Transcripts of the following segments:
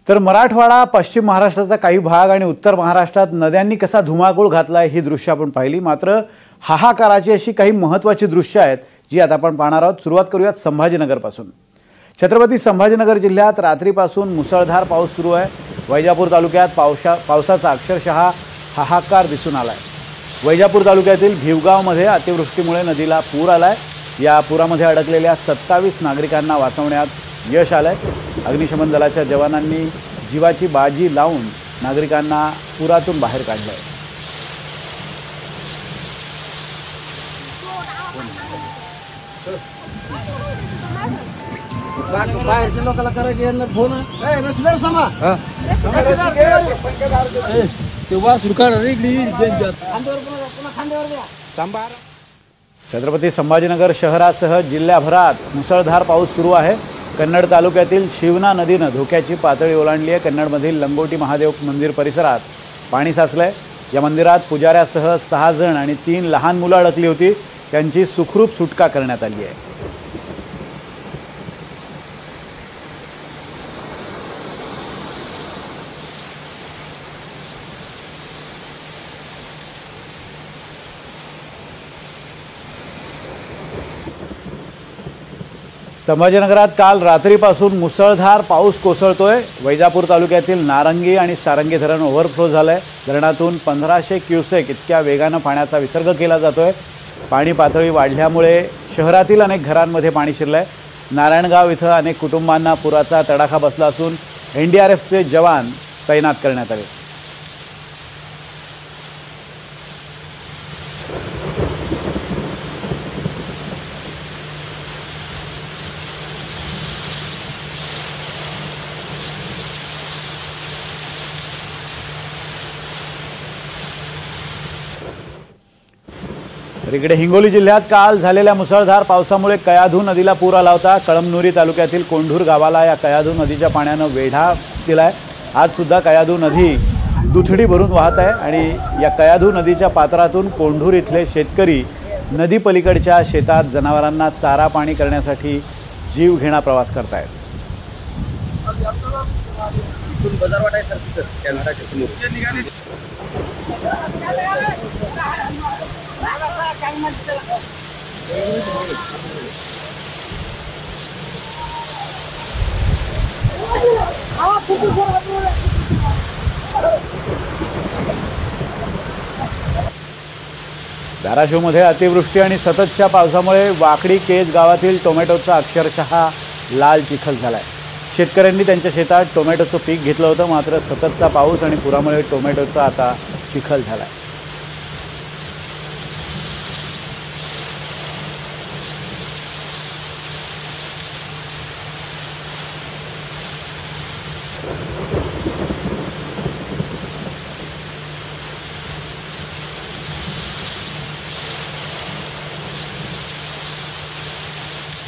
तर मराठवाडा, पश्चिम महाराष्ट्राचा काही भाग आणि उत्तर महाराष्ट्रात नद्यांनी कसा धुमाकूळ घातलाय ही दृश्य आपण पाहिली। मात्र हाहाकाराची अशी काही महत्त्वाची दृश्य आहेत जी आता आपण पाहणार आहोत। सुरुवात करूयात संभाजीनगर पासून। छत्रपती संभाजीनगर जिल्ह्यात रात्रीपासून मुसळधार पाऊस सुरू आहे। वैजापूर तालुक्यात पावसाचा अक्षरशः हाहाकार दिसून आलाय। वैजापूर तालुक्यातील भिवगावमध्ये अतिवृष्टीमुळे नदीला पूर आलाय। या पुरामध्ये अडकलेल्या 27 नागरिकांना वाचवण्यात यश आलंय। अग्निशमन दलाच्या जवानांनी जीवाची बाजी लावून नागरिकांना पुरातून बाहेर काढलंय। बाहेरच्या लोकांना करायचे फोन रस्त्यावर समा छत्रपती संभाजीनगर शहरासह जिल्ह्याभरात मुसळधार पाऊस सुरू आहे। कन्नड तालुक्यातील शिवना नदीनं धोक्याची पातळी ओलांडली आहे। कन्नडमधील लंगोटी महादेव मंदिर परिसरात पाणी साचलंय। या मंदिरात पुजाऱ्यासह 6 जण आणि 3 लहान मुलं अडकली होती। त्यांची सुखरूप सुटका करण्यात आली आहे। संभाजीनगरात काल रात्रीपासून मुसळधार पाऊस कोसळतोय। वैजापूर तालुक्यातील नारंगी आणि सारंगी धरण ओव्हरफ्लो झालंय। धरणातून 1500 क्युसेक इतक्या वेगानं पाण्याचा विसर्ग केला जातोय। पाणी पातळी वाढल्यामुळे शहरातील अनेक घरांमध्ये पाणी शिरलंय। नारायणगाव इथं अनेक कुटुंबांना पुराचा तडाखा बसला असून एनडीआरएफचे जवान तैनात करण्यात आले। तर इकडे हिंगोली जिल्ह्यात काल झालेल्या मुसळधार पावसामुळे कयाधू नदीला पूर आला होता। कळमनुरी तालुक्यातील कोंढूर गावाला या कयाधू नदीच्या पाण्यानं वेढा दिलाय। आज सुद्धा कयाधू नदी दुथडी भरून वाहत आहे आणि या कयाधू नदीच्या पात्रातून कोंढूर इथले शेतकरी नदी पलीकडच्या शेतात जनावरांना चारा पाणी करण्यासाठी जीवघेणा प्रवास करतायत। धाराशिवमध्ये अतिवृष्टी आणि सततच्या पावसामुळे वाकडी केज गावातील टोमॅटोचा अक्षरशः लाल चिखल झालाय। शेतकऱ्यांनी त्यांच्या शेतात टोमॅटोचं पीक घेतलं होतं, मात्र सततचा पाऊस आणि पुरामुळे टोमॅटोचा आता चिखल झालाय।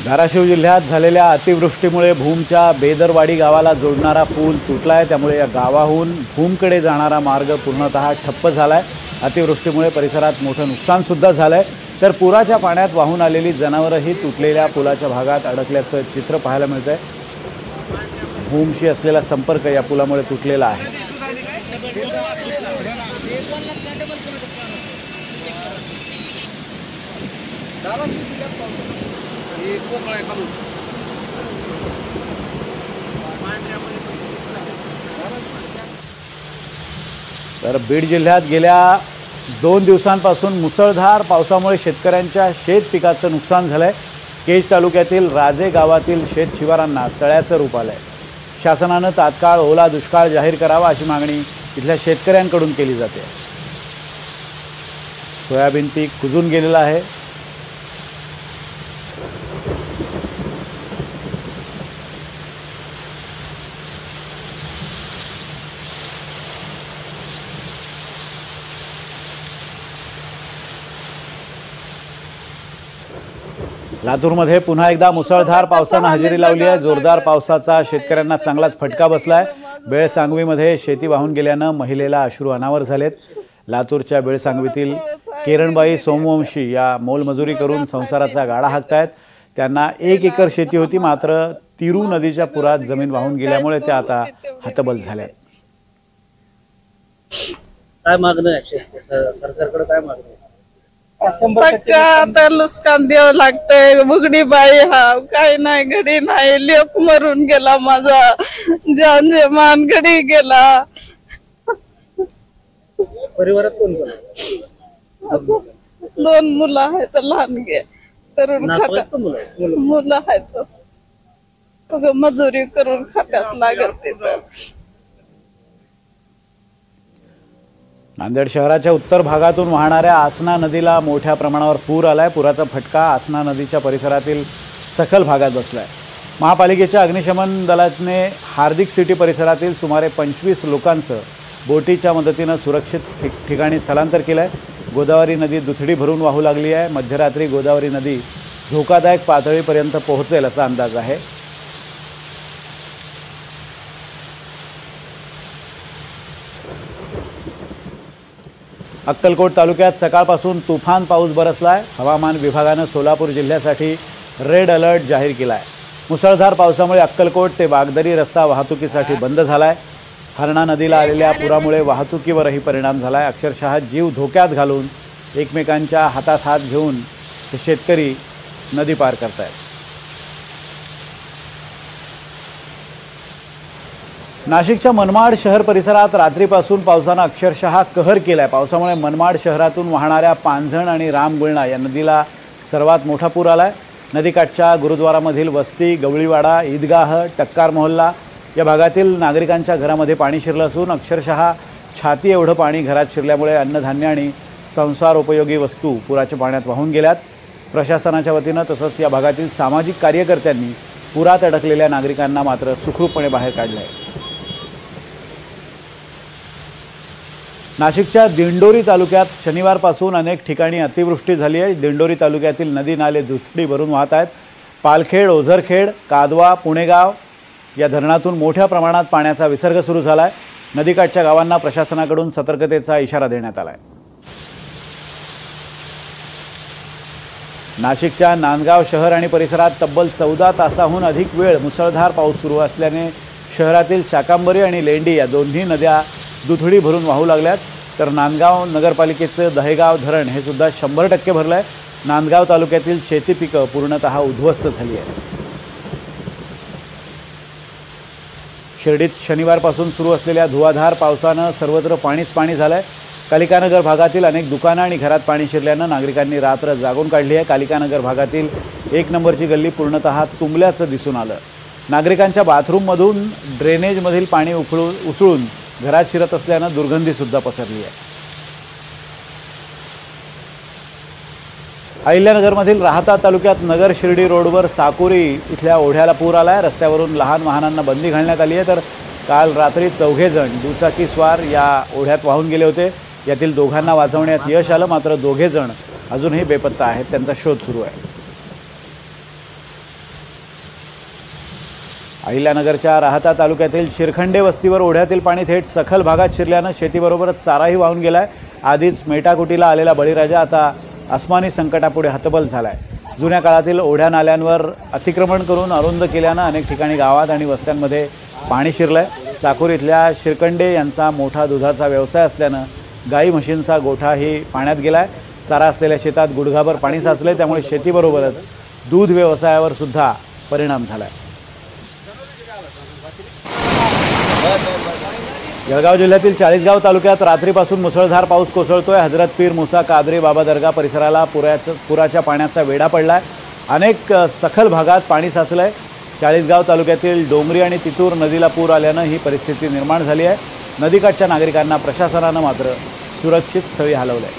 धाराशिव जिल्ह्यात झालेल्या अतिवृष्टीमुळे भूमच्या बेदरवाडी गावाला जोडणारा पूल तुटलाय। त्यामुळे या गावाहून भूमकडे जाणारा मार्ग पूर्णतः ठप्प झालाय। अतिवृष्टीमुळे परिसरात मोठं नुकसान सुद्धा झालंय। तर पुराच्या पाण्यात वाहून आलेली जनावरही तुटलेल्या पुलाच्या भागात अडकल्याचं चित्र पाहायला मिळतंय। भूमशी असलेला संपर्क या पुलामुळे तुटलेला आहे। तर बीड जिल्ह्यात गेल्या 2 दिवसांपासून मुसळधार पावसामुळे शेतकऱ्यांच्या शेत पिकाचं नुकसान झालंय। केज तालुक्यातील राजे गावातील शेत शिवारांना तळ्याचं रूप आलंय। शासनानं तात्काळ ओला दुष्काळ जाहीर करावा अशी मागणी इथल्या शेतकऱ्यांकडून केली जाते। सोयाबीन पीक कुजून गेलेलं आहे। लातूरमध्ये पुन्हा एकदा मुसळधार पावसानं हजेरी लावली आहे। जोरदार पावसाचा शेतकऱ्यांना चांगलाच फटका बसलाय। बेळसांगवीमध्ये शेती वाहून गेल्यानं महिलेला अश्रू अनावर झालेत। लातूरच्या बेळसांगवीतील किरणबाई सोमवंशी या मोलमजुरी करून संसाराचा गाडा हाकतायत। त्यांना 1 एकर शेती होती, मात्र तिरू नदीच्या पुरात जमीन वाहून गेल्यामुळे त्या आता हतबल झाल्या. काय मागणं आहे सरकारकडे, काय मागणं आहे? आता नुकसान द्यावं लागतंय. बुगडी बाई हा काय नाही, घडी नाही, लेक मरून गेला माझा, जान जमान घडी गेला. परिवारात कोण कोण आहे? 2 मुलं आहेत, लहान गे करून नातू आहेत खात्यात. का मुलं? मुलं आहेत, मजुरी करून खात्यात लागत तिथं. नांदेड शहराच्या उत्तर भागातून वाहणाऱ्या आसना नदीला मोठ्या प्रमाणावर पूर आलाय. पुराचा फटका आसना नदीच्या परिसरातील सखल भागात बसलाय. महापालिकेच्या अग्निशमन दलाने हार्दिक सिटी परिसरातील सुमारे 25 लोकांचं बोटीच्या मदतीनं सुरक्षित ठिकाणी स्थलांतर केलंय. गोदावरी नदी दुथडी भरून वाहू लागली आहे. मध्यरात्री गोदावरी नदी धोकादायक पातळीपर्यंत पोहोचेल असा अंदाज आहे. अक्कलकोट तालुक्यात सकाळपासून तुफान पाऊस बरसलाय. हवामान विभागानं सोलापूर जिल्ह्यासाठी रेड अलर्ट जाहीर केलाय. मुसळधार पावसामुळे अक्कलकोट ते वागदरी रस्ता वाहतुकीसाठी बंद झालाय. हरणा नदीला आलेल्या पुरामुळे वाहतुकीवरही परिणाम झालाय. अक्षरशः जीव धोक्यात घालून एकमेकांच्या हातात हात घेऊन हे शेतकरी नदी पार करतायत. नाशिकच्या मनमाड शहर परिसरात रात्रीपासून पावसानं अक्षरशः कहर केलाय. पावसामुळे मनमाड शहरातून वाहणाऱ्या पांझण आणि रामगुळणा या नदीला सर्वात मोठा पूर आलाय. नदीकाठच्या गुरुद्वारामधील वस्ती, गवळीवाडा, ईदगाह, टक्कार मोहल्ला या भागातील नागरिकांच्या घरामध्ये पाणी शिरलं असून अक्षरशः छाती एवढं पाणी घरात शिरल्यामुळे अन्नधान्य आणि संसारोपयोगी वस्तू पुराच्या पाण्यात वाहून गेल्यात. प्रशासनाच्या वतीनं तसंच या भागातील सामाजिक कार्यकर्त्यांनी पुरात अडकलेल्या नागरिकांना मात्र सुखरूपपणे बाहेर काढलंय. नाशिकच्या दिंडोरी तालुक्यात शनिवारपासून अनेक ठिकाणी अतिवृष्टी झाली आहे. दिंडोरी तालुक्यातील नदी नाले दुथडी भरून वाहत आहेत. पालखेड, ओझरखेड, कादवा, पुणेगाव या धरणातून मोठ्या प्रमाणात पाण्याचा विसर्ग सुरू झाला आहे. नदीकाठच्या गावांना प्रशासनाकडून सतर्कतेचा इशारा देण्यात आला आहे. नाशिकच्या नांदगाव शहर आणि परिसरात तब्बल 14 तासाहून अधिक वेळ मुसळधार पाऊस सुरू असल्याने शहरातील शाकांबरी आणि लेंडी या दोन्ही नद्या दुथडी भरून वाहू लागल्यात. तर नांदगाव नगरपालिकेचं दहेगाव धरण हे सुद्धा 100% भरलं आहे. नांदगाव तालुक्यातील शेती पिकं पूर्णतः उद्ध्वस्त झाली आहे. शिर्डीत शनिवारपासून सुरू असलेल्या धुवाधार पावसानं सर्वत्र पाणी झालं आहे. कालिकानगर भागातील अनेक दुकानं आणि घरात पाणी शिरल्यानं नागरिकांनी रात्र जागून काढली आहे. कालिकानगर भागातील 1 नंबरची गल्ली पूर्णतः तुंबल्याचं दिसून आलं. नागरिकांच्या बाथरूममधून ड्रेनेजमधील पाणी उसळून घरात शिरत असल्यानं दुर्गंधीसुद्धा पसरली आहे. अहिल्यानगरमधील राहता तालुक्यात नगर शिर्डी रोडवर साकुरी इथल्या ओढ्याला पूर आला आहे. रस्त्यावरून लहान वाहनांना बंदी घालण्यात आली आहे. तर काल रात्री 4 जण दुचाकीस्वार या ओढ्यात वाहून गेले होते. यातील 2घांना वाचवण्यात यश आलं, मात्र 2घे जण अजूनही बेपत्ता आहेत. त्यांचा शोध सुरू आहे. अहिल्यानगरच्या राहता तालुक्यातील शिरखंडे वस्तीवर ओढ्यातील पाणी थेट सखल भागात शिरल्यानं शेतीबरोबरच चाराही वाहून गेलाय. आधीच मेटाकुटीला आलेला बळीराजा आता अस्मानी संकटापुढे हतबल झालाय. जुन्या काळातील ओढ्या नाल्यांवर अतिक्रमण करून अरुंद केल्यानं अनेक ठिकाणी गावात आणि वस्त्यांमध्ये पाणी शिरलंय. साकूर इथल्या शिरखंडे यांचा मोठा दुधाचा व्यवसाय असल्यानं गाई म्हशींचा गोठाही पाण्यात गेलाय. चारा असलेल्या शेतात गुडघाभर पाणी साचलंय, त्यामुळे शेतीबरोबरच दूध व्यवसायावर सुद्धा परिणाम झालाय. जळगाव जिल्ह्यातील चाळीसगाव तालुक्यात रात्रीपासून मुसळधार पाऊस कोसळतोय. हजरत पीर मुसा कादरी बाबा दर्गा परिसराला पुराच्या पाण्याचा वेढा पडलाय. अनेक सखल भागात पाणी साचलंय. चाळीसगाव तालुक्यातील डोंगरी आणि तितूर नदीला पूर आल्यानं ही परिस्थिती निर्माण झाली आहे. नदीकाठच्या नागरिकांना प्रशासनानं मात्र सुरक्षित स्थळी हलवलंय.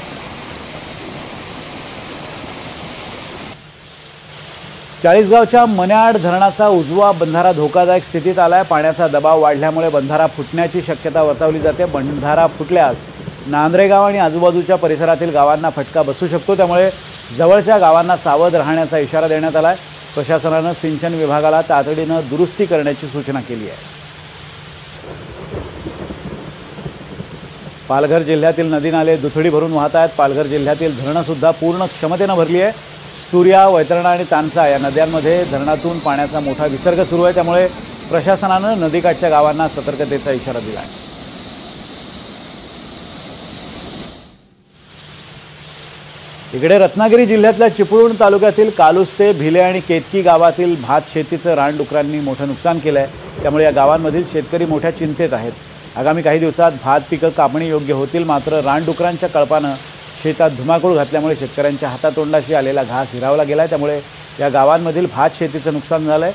चाळीसगावच्या मन्याड धरणाचा उजवा बंधारा धोकादायक स्थितीत आलाय. पाण्याचा दबाव वाढल्यामुळे बंधारा फुटण्याची शक्यता वर्तवली जाते. बंधारा फुटल्यास नांद्रेगाव आणि आजूबाजूच्या परिसरातील गावांना फटका बसू शकतो. त्यामुळे जवळच्या गावांना सावध राहण्याचा इशारा देण्यात आलाय. प्रशासनानं सिंचन विभागाला तातडीनं दुरुस्ती करण्याची सूचना केली आहे. पालघर जिल्ह्यातील नदी नाले दुथडी भरून वाहत आहेत. पालघर जिल्ह्यातील धरणं सुद्धा पूर्ण क्षमतेनं भरली आहे. सूर्या, वैतरणा आणि तानसा या नद्यांमध्ये धरणातून पाण्याचा मोठा विसर्ग सुरू आहे। त्यामुळे प्रशासनानं नदीकाठच्या गावांना सतर्कतेचा इशारा दिला आहे। इकडे रत्नागिरी जिल्ह्यातल्या चिपळूण तालुक्यातील कालुस्ते, भिले आणि केतकी गावातील भात शेतीचं रानडुकरांनी मोठं नुकसान केलं आहे। त्यामुळे या गावांमधील शेतकरी मोठ्या चिंतेत आहेत। आगामी काही दिवसात भात पिकं कापणी योग्य होतील, मात्र रानडुकरांच्या कळपानं शेतात धुमाकूळ घातल्यामुळे शेतकऱ्यांच्या हातातोंडाशी आलेला घास हिरावला गेला आहे। त्यामुळे या गावांमधील भात शेतीचं नुकसान झालं आहे।